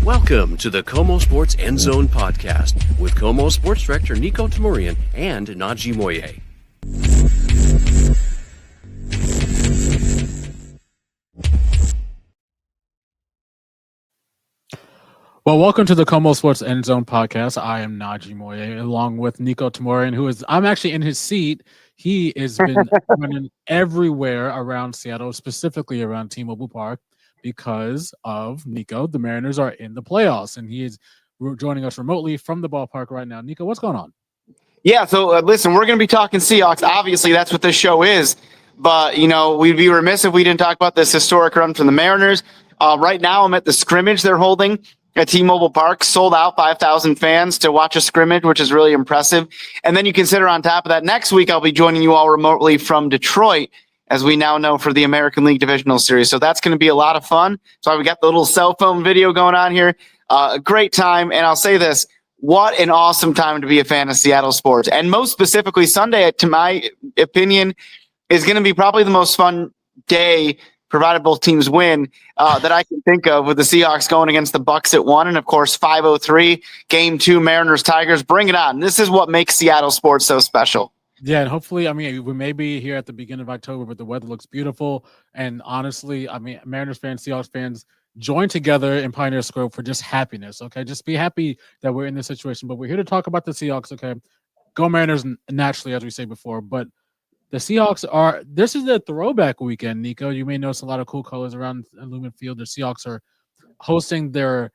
Welcome to the KOMO Sports End Zone podcast with KOMO Sports Director Niko Tamurian and Najee Moye. Well, welcome to the KOMO Sports End Zone podcast. I am Najee Moye, along with Niko Tamurian, I'm actually in his seat. He has been running everywhere around Seattle, specifically around T-Mobile Park, because of Niko. The Mariners are in the playoffs, and he is joining us remotely from the ballpark right now. Niko, what's going on? Yeah, so listen, we're going to be talking Seahawks. Obviously, that's what this show is. But, we'd be remiss if we didn't talk about this historic run from the Mariners. Right now, I'm at the scrimmage they're holding at T-Mobile Park, sold out 5,000 fans to watch a scrimmage, which is really impressive. And then you consider on top of that, next week I'll be joining you all remotely from Detroit, as we now know, for the American League Divisional Series. So that's going to be a lot of fun. So we got the little cell phone video going on here. A great time. And I'll say this, what an awesome time to be a fan of Seattle sports. And most specifically, Sunday, to my opinion, is going to be probably the most fun day, provided both teams win, that I can think of, with the Seahawks going against the Bucs at 1. And, of course, 5:03, Game 2, Mariners-Tigers. Bring it on. This is what makes Seattle sports so special. Yeah, and hopefully, we may be here at the beginning of October, but the weather looks beautiful. And honestly, Mariners fans, Seahawks fans, join together in Pioneer Square for just happiness, okay? Just be happy that we're in this situation. But we're here to talk about the Seahawks, okay? Go Mariners, naturally, as we say before. But the Seahawks this is the throwback weekend, Niko. You may notice a lot of cool colors around Lumen Field. The Seahawks are hosting their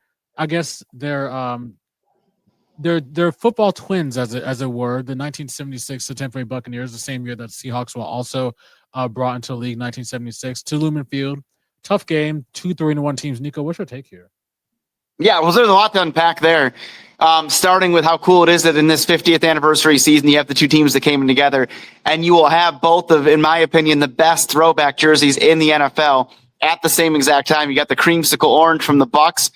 football twins, as it were, the 1976 Tampa Bay Buccaneers, the same year that Seahawks were also brought into the league, 1976, to Lumen Field. Tough game, 2 3-1 teams. Niko, what's your take here? Yeah, well, there's a lot to unpack there. Starting with how cool it is that in this 50th anniversary season, you have the two teams that came together, and you will have both of, in my opinion, the best throwback jerseys in the NFL at the same exact time. You got the creamsicle orange from the Bucs,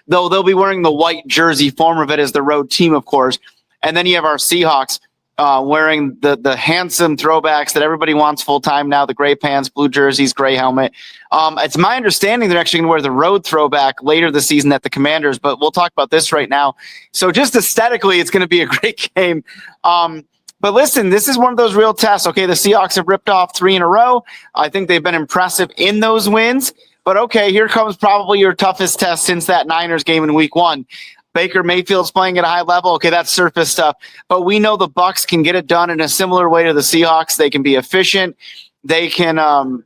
though they'll be wearing the white jersey form of it as the road team, of course. And then you have our Seahawks wearing the handsome throwbacks that everybody wants full time now, the gray pants, blue jerseys, gray helmet. It's my understanding they're actually going to wear the road throwback later this season at the Commanders, but we'll talk about this right now. So just aesthetically, it's going to be a great game. But listen, this is one of those real tests. Okay, the Seahawks have ripped off 3 in a row. I think they've been impressive in those wins. But okay, here comes probably your toughest test since that Niners game in week 1. Baker Mayfield's playing at a high level. Okay, that's surface stuff. But we know the Bucs can get it done in a similar way to the Seahawks. They can be efficient. They can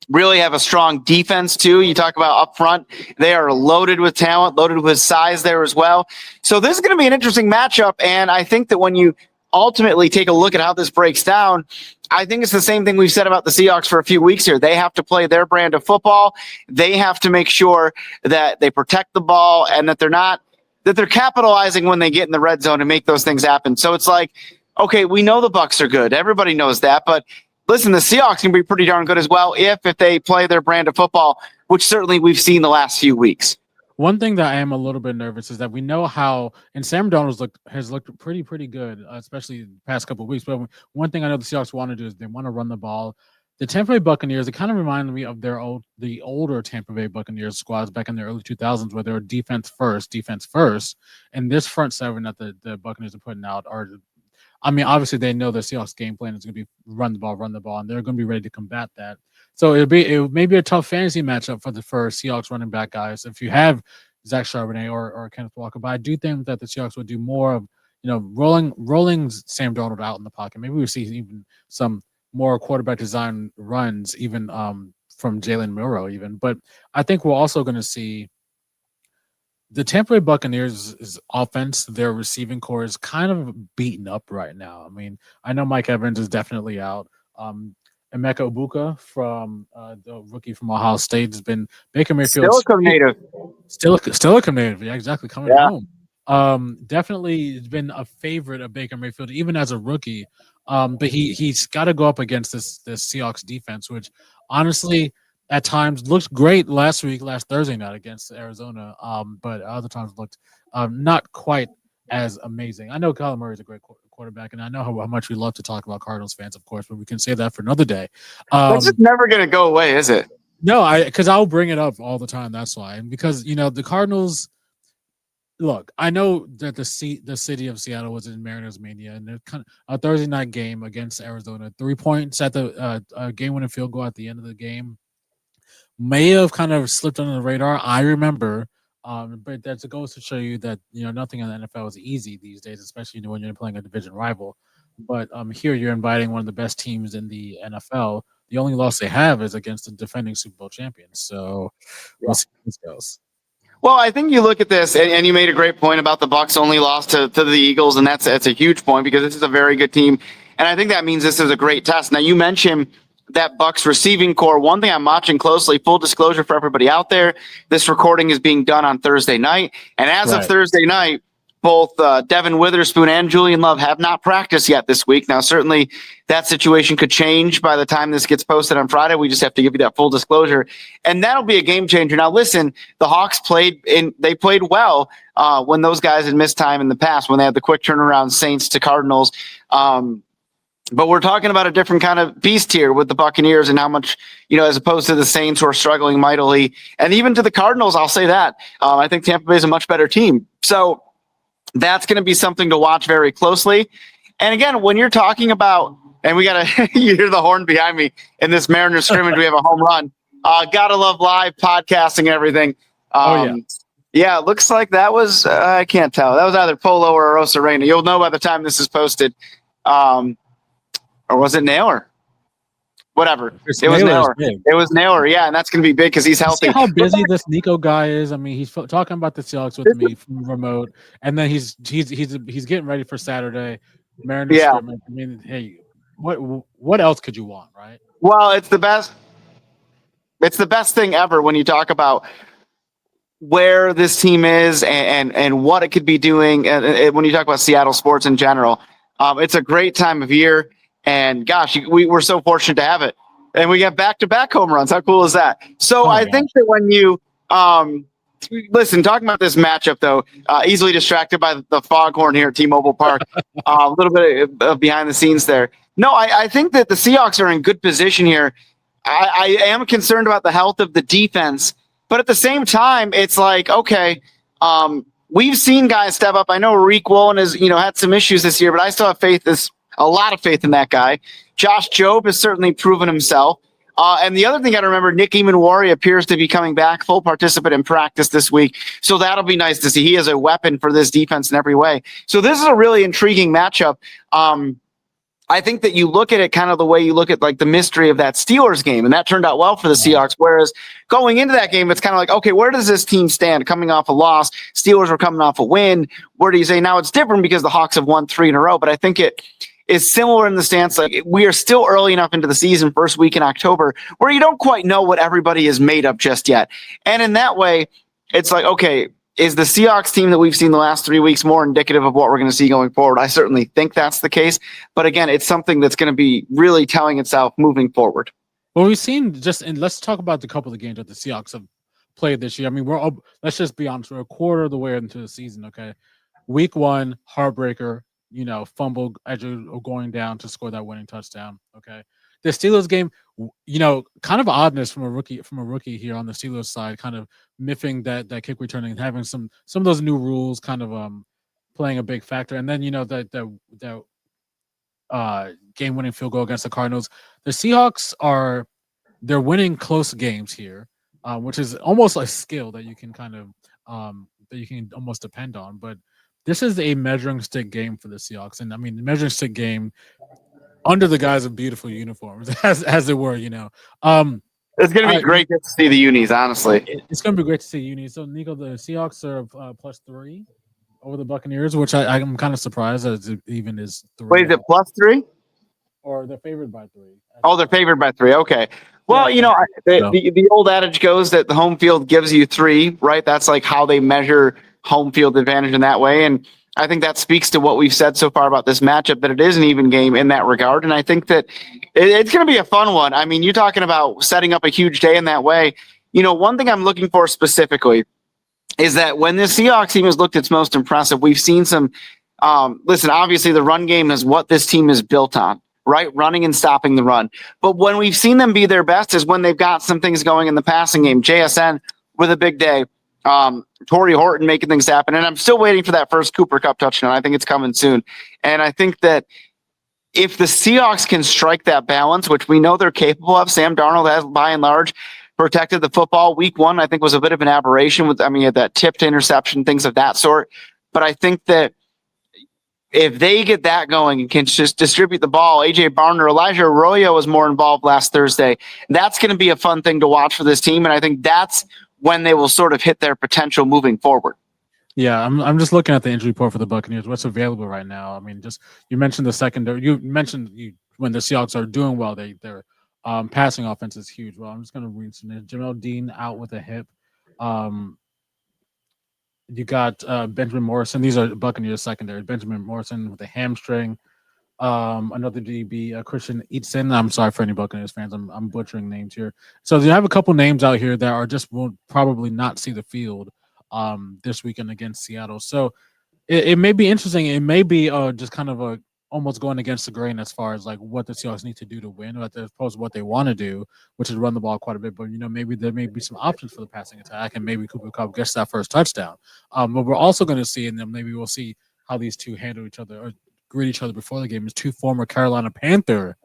really have a strong defense, too. You talk about up front. They are loaded with talent, loaded with size there as well. So this is going to be an interesting matchup. And I think that when you ultimately take a look at how this breaks down, I think it's the same thing we've said about the Seahawks for a few weeks here. They have to play their brand of football. They have to make sure that they protect the ball and that they're capitalizing when they get in the red zone and make those things happen. So it's like, okay, we know the Bucs are good. Everybody knows that. But listen, the Seahawks can be pretty darn good as well if they play their brand of football, which certainly we've seen the last few weeks. One thing that I am a little bit nervous is that we know how, and Sam Darnold has looked pretty good, especially the past couple of weeks. But one thing I know the Seahawks want to do is they want to run the ball. The Tampa Bay Buccaneers, it kind of reminded me of the older Tampa Bay Buccaneers squads back in the early 2000s, where they were defense first. And this front seven that the Buccaneers are putting out obviously they know the Seahawks game plan is going to be run the ball, and they're going to be ready to combat that. So it may be a tough fantasy matchup for Seahawks running back guys if you have Zach Charbonnet or Kenneth Walker. But I do think that the Seahawks would do more of rolling Sam Darnold out in the pocket. Maybe we'll see even some more quarterback design runs, even from Jalen Milroe even. But I think we're also going to see the Tampa Bay Buccaneers' offense, their receiving core is kind of beaten up right now. I know Mike Evans is definitely out. Emeka Egbuka from the rookie from Ohio State has been Baker Mayfield. Still a native. Yeah, exactly. Coming home. Definitely has been a favorite of Baker Mayfield, even as a rookie. But he's got to go up against this Seahawks defense, which honestly at times looked great last Thursday night against Arizona. But other times looked not quite as amazing. I know Kyler Murray is a great quarterback, and I know how much we love to talk about Cardinals fans, of course, but we can say that for another day. That's just never going to go away, is it? No, because I'll bring it up all the time. That's why, and because the Cardinals. Look, I know that the city of Seattle was in Mariners Mania, and kind of a Thursday night game against Arizona. 3 points at the game-winning field goal at the end of the game may have kind of slipped under the radar. I remember, but that goes to show you that nothing in the NFL is easy these days, especially when you're playing a division rival. But here you're inviting one of the best teams in the NFL. The only loss they have is against the defending Super Bowl champions. So we'll see how this goes. Well, I think you look at this, and you made a great point about the Bucs only lost to the Eagles, and that's a huge point because this is a very good team, and I think that means this is a great test. Now, you mentioned that Bucs receiving core. One thing I'm watching closely, full disclosure for everybody out there, this recording is being done on Thursday night, and as of Thursday night, both Devin Witherspoon and Julian Love have not practiced yet this week. Now, certainly that situation could change by the time this gets posted on Friday. We just have to give you that full disclosure. And that'll be a game changer. Now, listen, the Hawks played well when those guys had missed time in the past, when they had the quick turnaround Saints to Cardinals. But we're talking about a different kind of beast here with the Buccaneers and how much, as opposed to the Saints who are struggling mightily. And even to the Cardinals, I'll say that. I think Tampa Bay is a much better team. So that's going to be something to watch very closely. And again, when you're talking about, and we got to, you hear the horn behind me in this Mariners scrimmage, we have a home run. Gotta love live podcasting and everything. Yeah, it looks like that was, I can't tell. That was either Polo or Rosa Reina. You'll know by the time this is posted. Or was it Naylor? Whatever. It was Naylor. It was Naylor, yeah, and that's going to be big because he's healthy. See how busy this Niko guy is? I mean, he's talking about the Seahawks with me from remote, and then he's getting ready for Saturday. Mariners. Yeah. I mean, hey, what else could you want, right? Well, it's the best. It's the best thing ever when you talk about where this team is and what it could be doing. And when you talk about Seattle sports in general, it's a great time of year. And gosh, we're so fortunate to have it. And we get back-to-back home runs. How cool is that? So I think that when you listen, talking about this matchup, though, easily distracted by the foghorn here at T-Mobile Park, a little bit of behind the scenes there. No, I think that the Seahawks are in good position here. I am concerned about the health of the defense, but at the same time, it's like, okay, we've seen guys step up. I know Reek Woolen has, had some issues this year, but I still have a lot of faith in that guy. Josh Jobe has certainly proven himself. And the other thing I remember, Nick Eamon-Warrior appears to be coming back, full participant in practice this week. So that'll be nice to see. He is a weapon for this defense in every way. So this is a really intriguing matchup. I think that you look at it kind of the way you look at like the mystery of that Steelers game, and that turned out well for the Seahawks. Whereas going into that game, it's kind of like, okay, where does this team stand coming off a loss? Steelers were coming off a win. Where do you say now? It's different because the Hawks have won 3 in a row, but I think it is similar in the stance like we are still early enough into the season, first week in October, where you don't quite know what everybody is made of just yet. And in that way, it's like, okay, is the Seahawks team that we've seen the last 3 weeks more indicative of what we're going to see going forward? I certainly think that's the case. But again, it's something that's going to be really telling itself moving forward. Well, we've seen and let's talk about the couple of games that the Seahawks have played this year. I mean, let's just be honest, we're a quarter of the way into the season, okay? Week 1, heartbreaker, fumble edge of going down to score that winning touchdown, okay? The Steelers game, kind of oddness from a rookie here on the Steelers side, kind of miffing that kick returning and having some of those new rules kind of playing a big factor. And then that game winning field goal against the Cardinals. The Seahawks they're winning close games here, which is almost a skill that you can kind of that you can almost depend on. But this is a measuring stick game for the Seahawks, and I mean the measuring stick game under the guise of beautiful uniforms, as it were, It's going to be great to see the unis, honestly. It's going to be great to see unis. So, Niko, the Seahawks are +3 over the Buccaneers, which I'm kind of surprised that it even is 3. Wait, is it +3? Or they're favored by 3. Oh, they're favored by 3. Okay. Well, the old adage goes that the home field gives you 3, right? That's like how they measure home field advantage in that way. And I think that speaks to what we've said so far about this matchup, that it is an even game in that regard. And I think that it's going to be a fun one. I mean, you're talking about setting up a huge day in that way. One thing I'm looking for specifically is that when the Seahawks team has looked its most impressive, we've seen some listen, obviously the run game is what this team is built on, right? Running and stopping the run. But when we've seen them be their best is when they've got some things going in the passing game. JSN with a big day. Torrey Horton making things happen. And I'm still waiting for that first Cooper Kupp touchdown. I think it's coming soon. And I think that if the Seahawks can strike that balance, which we know they're capable of, Sam Darnold has by and large protected the football. Week 1, I think, was a bit of an aberration with, that tipped interception, things of that sort. But I think that if they get that going and can just distribute the ball, AJ Barner, Elijah Arroyo was more involved last Thursday. That's going to be a fun thing to watch for this team. And I think that's when they will sort of hit their potential moving forward. Yeah, I'm just looking at the injury report for the Buccaneers. What's available right now? I mean, just you mentioned the secondary. You mentioned when the Seahawks are doing well, their passing offense is huge. Well, I'm just going to read some names. Jamel Dean out with a hip. You got Benjamin Morrison. These are Buccaneers secondary. Benjamin Morrison with a hamstring. Another DB, Christian Eatson. I'm sorry for any Buccaneers fans. I'm butchering names here. So you have a couple names out here that are just will probably not see the field this weekend against Seattle. So it may be interesting. It may be just kind of almost going against the grain as far as like what the Seahawks need to do to win, as opposed to what they want to do, which is run the ball quite a bit. But maybe there may be some options for the passing attack, and maybe Cooper Kupp gets that first touchdown. But we're also going to see, and then maybe we'll see how these two handle each other or greet each other before the game. Is two former Carolina Panther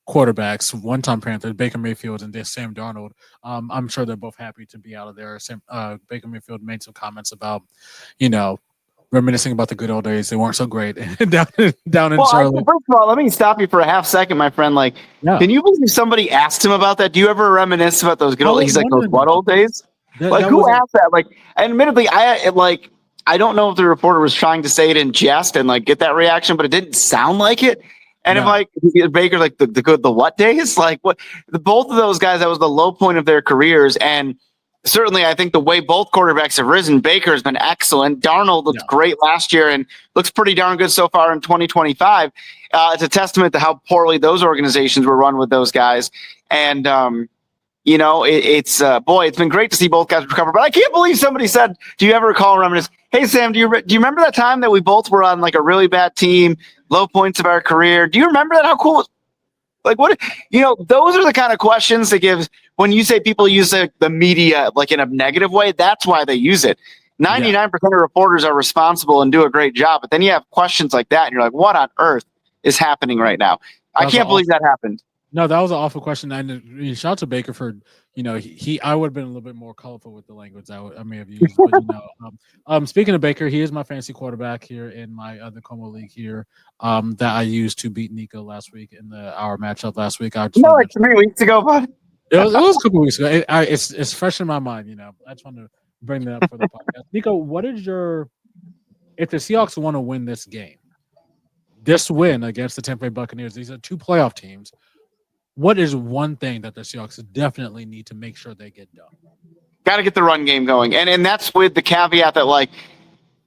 quarterbacks, one-time Panthers, Baker Mayfield and Sam Darnold. I'm sure they're both happy to be out of there. Baker Mayfield made some comments about, reminiscing about the good old days. They weren't so great down in Charlotte. First of all, let me stop you for a half second, my friend. Can you believe somebody asked him about that? Do you ever reminisce about those good old days? He's like, those what old days? Who asked that? And admittedly, I don't know if the reporter was trying to say it in jest and get that reaction, but it didn't sound like it. And if Baker, the what days? What both of those guys, that was the low point of their careers. And certainly I think the way both quarterbacks have risen, Baker has been excellent. Darnold looked great last year and looks pretty darn good so far in 2025. It's a testament to how poorly those organizations were run with those guys. And, it's been great to see both guys recover. But I can't believe somebody said, do you ever recall and reminisce? Hey, Sam, do you remember that time that we both were on a really bad team, low points of our career? Do you remember that? How cool was what? Those are the kind of questions that give when you say people use the media in a negative way. That's why they use it. 99% of reporters are responsible and do a great job. But then you have questions like that, and you're like, what on earth is happening right now? I can't believe that happened. No, that was an awful question. And shout out to Baker for, I would have been a little bit more colorful with the language I may have used. But, speaking of Baker, he is my fantasy quarterback here in my other KOMO league here that I used to beat Niko last week in our matchup last week. 3 weeks ago, bud. It was a couple weeks ago. It's fresh in my mind, I just want to bring that up for the podcast. Niko, what is if the Seahawks want to win this game, this win against the Tampa Bay Buccaneers, these are two playoff teams, what is one thing that the Seahawks definitely need to make sure they get done? Got to get the run game going. And that's with the caveat that,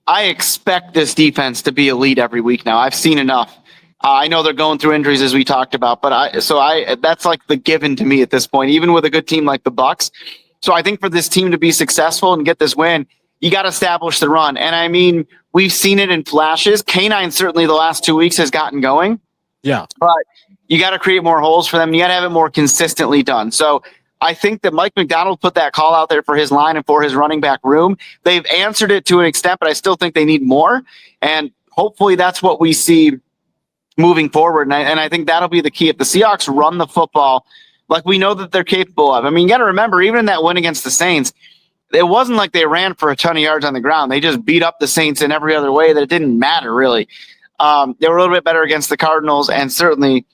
I expect this defense to be elite every week now. I've seen enough. I know they're going through injuries, as we talked about, but that's the given to me at this point, even with a good team like the Bucs. So I think for this team to be successful and get this win, you got to establish the run. And we've seen it in flashes. K9 certainly the last 2 weeks has gotten going. Yeah. But you got to create more holes for them. You got to have it more consistently done. So I think that Mike McDonald put that call out there for his line and for his running back room. They've answered it to an extent, but I still think they need more. And hopefully that's what we see moving forward. And I think that'll be the key. If the Seahawks run the football like we know that they're capable of. You got to remember, even in that win against the Saints, it wasn't like they ran for a ton of yards on the ground. They just beat up the Saints in every other way that it didn't matter, really. They were a little bit better against the Cardinals, and certainly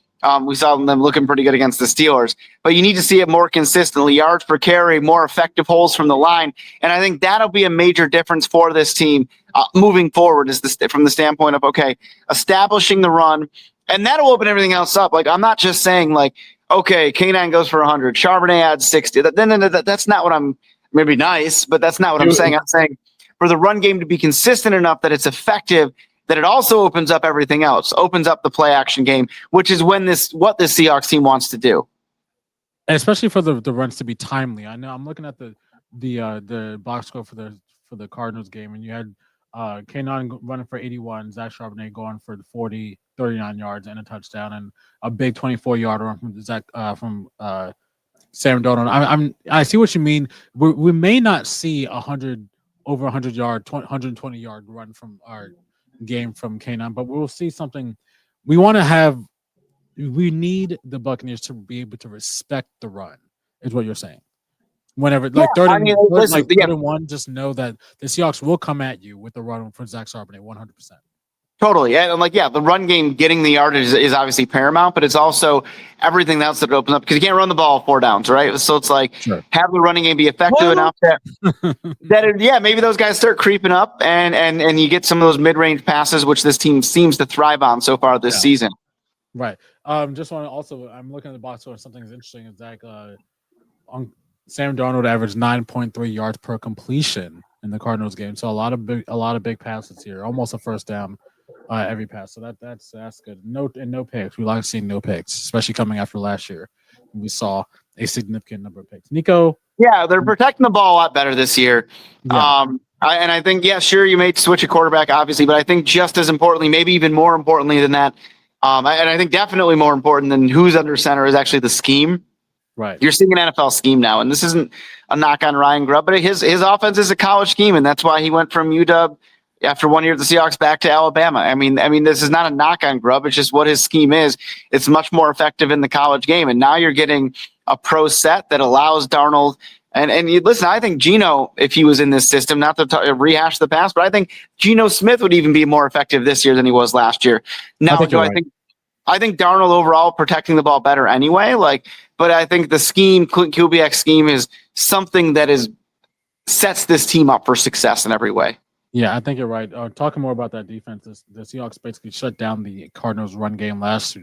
we saw them looking pretty good against the Steelers. But you need to see it more consistently, yards per carry, more effective holes from the line. And I think that'll be a major difference for this team moving forward from the standpoint of, establishing the run. And that'll open everything else up. I'm not just saying, okay, K9 goes for 100, Charbonnet adds 60. That's not what I'm – maybe nice, but that's not what I'm saying. I'm saying for the run game to be consistent enough that it's effective, that it also opens up everything else, opens up the play action game, which is what this Seahawks team wants to do. And especially for the runs to be timely. I know I'm looking at the box score for the Cardinals game, and you had K9 running for 81, Zach Charbonnet going for 40, 39 yards and a touchdown, and a big 24-yard run from Sam Darnold. I see what you mean. We may not see over 100-yard, 120-yard run from our game from K9, but we'll see something. We need the Buccaneers to be able to respect the run, is what you're saying. Whenever third and one, just know that the Seahawks will come at you with the run from Zach Charbonnet 100%. Totally. And the run game, getting the yardage is obviously paramount, but it's also everything else that opens up because you can't run the ball 4 downs, right? So it's like have the running game be effective enough that maybe those guys start creeping up and you get some of those mid-range passes, which this team seems to thrive on so far this season. Right. Just want to also, I'm looking at the box score. Something that's interesting is that Sam Darnold averaged 9.3 yards per completion in the Cardinals game. So a lot of big passes here, almost a first down every pass. So that's good. No picks. We like seeing no picks, especially coming after last year. We saw a significant number of picks. Niko. Yeah, they're protecting the ball a lot better this year. Yeah. I think, sure, you may switch a quarterback, obviously, but I think just as importantly, maybe even more importantly than that, and I think definitely more important than who's under center is actually the scheme. Right. You're seeing an NFL scheme now, and this isn't a knock on Ryan Grubb, but his offense is a college scheme, and that's why he went from UW after 1 year at the Seahawks back to Alabama. I mean, this is not a knock on Grubb. It's just what his scheme is. It's much more effective in the college game, and now you're getting a pro set that allows Darnold. And you listen, I think Geno, if he was in this system, not to rehash the past, but I think Geno Smith would even be more effective this year than he was last year. Now, I think Darnold overall protecting the ball better anyway. But I think the scheme, Kubiak's scheme, is something that sets this team up for success in every way. Yeah, I think you're right. Talking more about that defense, the Seahawks basically shut down the Cardinals' run game last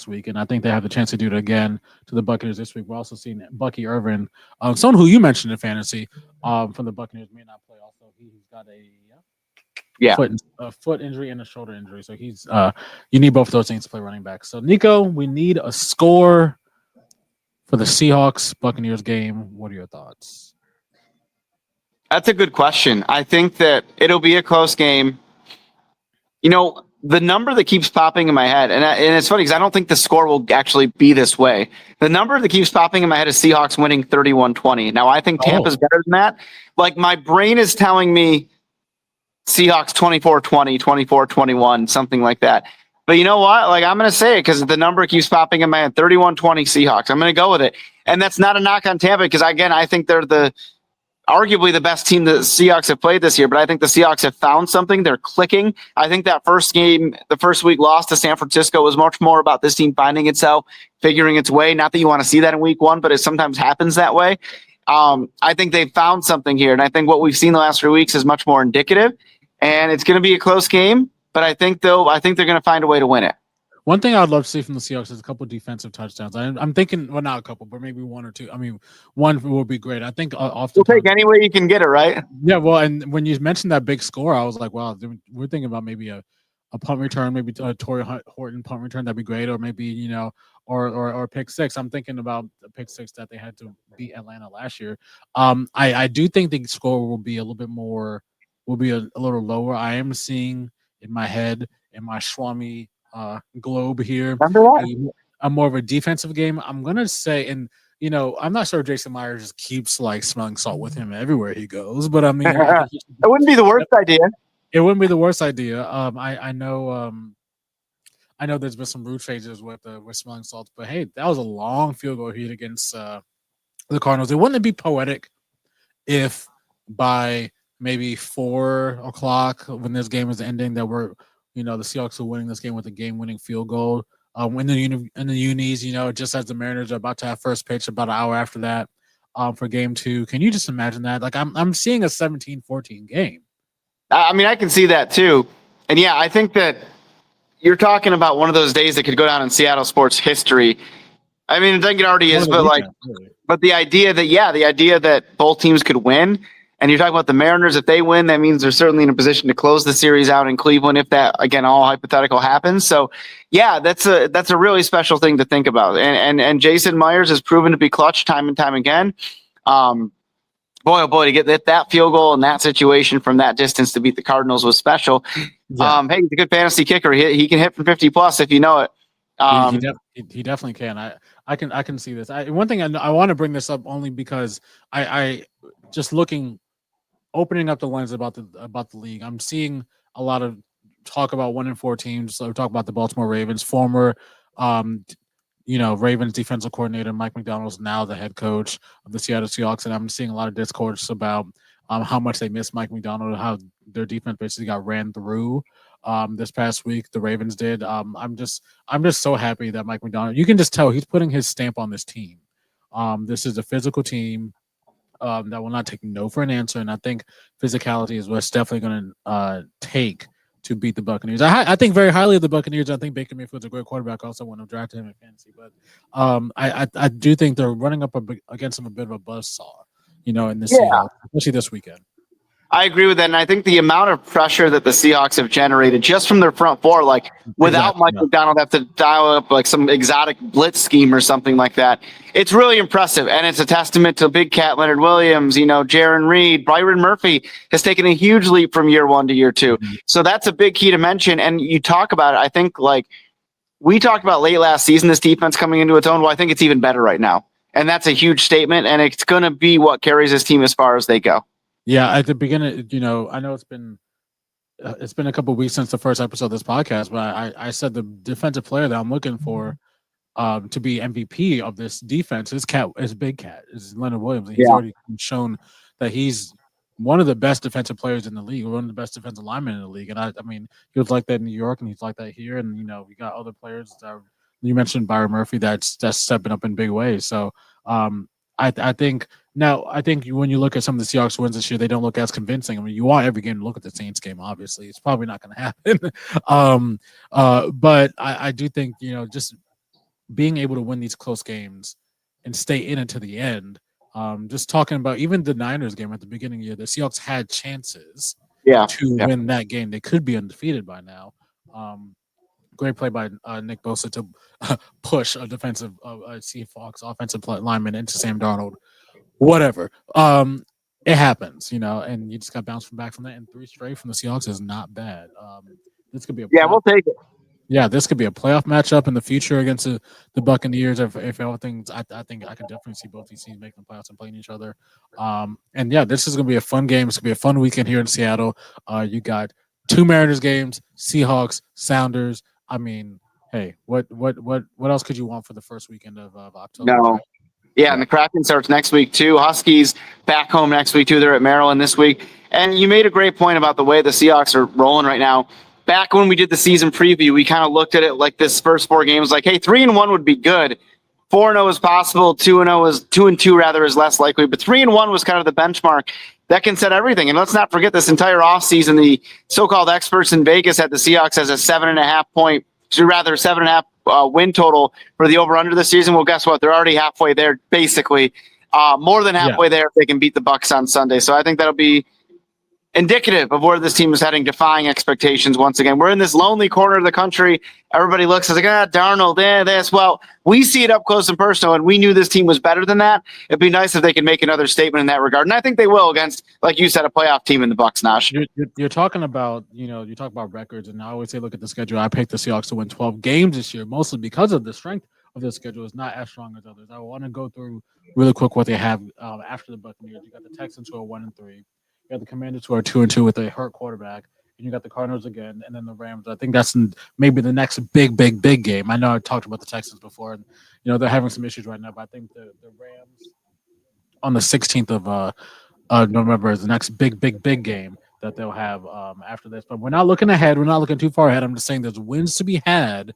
week, and I think they have the chance to do it again to the Buccaneers this week. We're also seeing Bucky Irvin, someone who you mentioned in fantasy from the Buccaneers, may not play. Also, he's got a foot injury and a shoulder injury, so he's you need both of those things to play running back. So, Niko, we need a score for the Seahawks Buccaneers game. What are your thoughts? That's a good question. I think that it'll be a close game. The number that keeps popping in my head, and it's funny because I don't think the score will actually be this way. The number that keeps popping in my head is Seahawks winning 31-20. Now, I think Tampa's better than that. My brain is telling me Seahawks 24-20, 24-21, something like that. But you know what? I'm going to say it because the number keeps popping in my head, 31-20 Seahawks. I'm going to go with it. And that's not a knock on Tampa because, again, I think they're arguably the best team the Seahawks have played this year, but I think the Seahawks have found something. They're clicking. I think that first game, the first week loss to San Francisco was much more about this team finding itself, figuring its way. Not that you want to see that in week 1, but it sometimes happens that way. I think they've found something here, and I think what we've seen the last 3 weeks is much more indicative, and it's going to be a close game, but I think they're going to find a way to win it. One thing I'd love to see from the Seahawks is a couple of defensive touchdowns. I'm thinking, well, not a couple, but maybe 1 or 2. I mean, 1 would be great. I think you'll take any way you can get it, right? Yeah, well, and when you mentioned that big score, I was like, wow, we're thinking about maybe a punt return, maybe a Torrey Horton punt return. That'd be great, or maybe or pick 6. I'm thinking about the pick 6 that they had to beat Atlanta last year. I do think the score will be a little bit more, will be a little lower. I am seeing in my head, in my Swami globe here, I'm more of a defensive game. I'm gonna say, and I'm not sure if Jason Myers just keeps smelling salt with him everywhere he goes, but I mean, it wouldn't be the worst idea. It wouldn't be the worst idea. I know there's been some rude phases with smelling salts, but hey, that was a long field goal hit against the Cardinals. It wouldn't be poetic if by maybe 4 o'clock when this game is ending that we're the Seahawks are winning this game with a game-winning field goal. In the unis, just as the Mariners are about to have first pitch about an hour after that for game 2. Can you just imagine that? I'm seeing a 17-14 game. I mean, I can see that too. And yeah, I think that you're talking about one of those days that could go down in Seattle sports history. I mean, I think it already is, but the idea that both teams could win. And you're talking about the Mariners. If they win, that means they're certainly in a position to close the series out in Cleveland if that, again, all hypothetical happens. So, yeah, that's a really special thing to think about. And Jason Myers has proven to be clutch time and time again. boy, oh boy, to get that field goal in that situation from that distance to beat the Cardinals was special. Yeah. Hey, he's a good fantasy kicker. He can hit from 50 plus if you know it. He definitely can. I can see this. One thing I want to bring this up only because I just opening up the lens about the league. I'm seeing a lot of talk about 1-4 teams. So talk about the Baltimore Ravens, former Ravens defensive coordinator Mike McDonald's now the head coach of the Seattle Seahawks, and I'm seeing a lot of discourse about how much they miss Mike McDonald, how their defense basically got ran through this past week. The Ravens did. I'm just so happy that Mike McDonald. You can just tell he's putting his stamp on this team. This is a physical team that will not take no for an answer, and I think physicality is what's definitely going to take to beat the Buccaneers. I think very highly of the Buccaneers. I think Baker Mayfield's a great quarterback. I also want to draft him in fantasy, but I do think they're running up against him a bit of a buzzsaw, in this Seahawks, especially this weekend. I agree with that, and I think the amount of pressure that the Seahawks have generated just from their front four, like without Mike McDonald, have to dial up like some exotic blitz scheme or something like that. It's really impressive, and it's a testament to Big Cat Leonard Williams, Jaron Reed, Byron Murphy has taken a huge leap from year one to year two. Mm-hmm. So that's a big key to mention. And you talk about it, I think like we talked about late last season, this defense coming into its own. Well, I think it's even better right now, and that's a huge statement, and it's going to be what carries this team as far as they go. Yeah, at the beginning, I know it's been a couple of weeks since the first episode of this podcast, but I said the defensive player that I'm looking for to be MVP of this defense is Big Cat, is Leonard Williams. And he's already shown that he's one of the best defensive players in the league, one of the best defensive linemen in the league. And I mean, he was like that in New York, and he's like that here. And we got other players that you mentioned, Byron Murphy, that's stepping up in big ways. So I think. Now, I think when you look at some of the Seahawks wins this year, they don't look as convincing. I mean, you want every game to look at the Saints game, obviously. It's probably not going to happen. But I do think, just being able to win these close games and stay in it to the end, just talking about even the Niners game at the beginning of the year, the Seahawks had chances to win that game. They could be undefeated by now. Great play by Nick Bosa to push a defensive Seahawks offensive lineman into Sam Darnold. Whatever. It happens, and you just got bounced back from that, and 3 straight from the Seahawks is not bad. This could be we'll take it. Yeah, this could be a playoff matchup in the future against the Buccaneers. If everything's, I think I can definitely see both these teams making the playoffs and playing each other. And this is gonna be a fun game. It's gonna be a fun weekend here in Seattle. You got 2 Mariners games, Seahawks, Sounders. I mean, hey, what else could you want for the first weekend of October? No. Yeah, and the Kraken starts next week too. Huskies back home next week too. They're at Maryland this week. And you made a great point about the way the Seahawks are rolling right now. Back when we did the season preview, we kind of looked at it like this first 4 games, like, hey, 3-1 would be good. 4-0 is possible. 2-2 rather is less likely. But 3-1 was kind of the benchmark that can set everything. And let's not forget this entire offseason, the so-called experts in Vegas had the Seahawks as a 7.5 win total for the over-under this season. Well, guess what? They're already halfway there, basically. More than halfway there if they can beat the Bucs on Sunday. So I think that'll be indicative of where this team is heading, defying expectations once again. We're in this lonely corner of the country. Everybody looks like, Darnold, this. Well, we see it up close and personal, and we knew this team was better than that. It'd be nice if they could make another statement in that regard. And I think they will against, like you said, a playoff team in the Bucs, Nash. You're talking about, you talk about records, and I always say, look at the schedule. I picked the Seahawks to win 12 games this year, mostly because of the strength of their schedule is not as strong as others. I want to go through really quick what they have after the Buccaneers. You got the Texans who are 1-3. You got the Commanders who are 2-2 with a hurt quarterback, and you got the Cardinals again, and then the Rams. I think that's maybe the next big game. I know I talked about the Texans before, and they're having some issues right now, but I think the Rams on the 16th of November is the next big game that they'll have after this. But we're not looking ahead. We're not looking too far ahead. I'm just saying there's wins to be had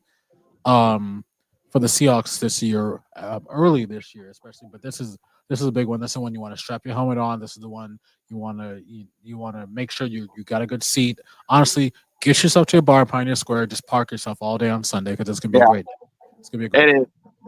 for the Seahawks this year, early this year especially. But this is a big one. This is the one you want to strap your helmet on. This is the one you want to make sure you got a good seat. Honestly, get yourself to a bar, Pioneer Square. Just park yourself all day on Sunday because it's gonna be a great day. It's gonna be a great day. It is.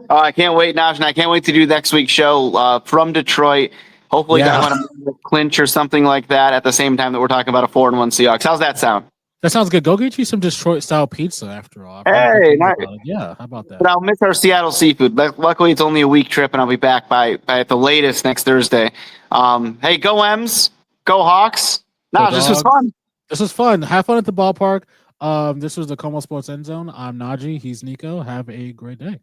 Oh, I can't wait, Nash, and I can't wait to do next week's show from Detroit. Hopefully, I want to clinch or something like that at the same time that we're talking about a 4-1 Seahawks. How's that sound? That sounds good. Go get you some Detroit style pizza after all. Hey, Yeah, how about that? But I'll miss our Seattle seafood. Luckily, it's only a week trip, and I'll be back by at the latest next Thursday. Hey, go M's, go Hawks. No, this was fun. This was fun. Have fun at the ballpark. This was the KOMO Sports End Zone. I'm Najee. He's Niko. Have a great day.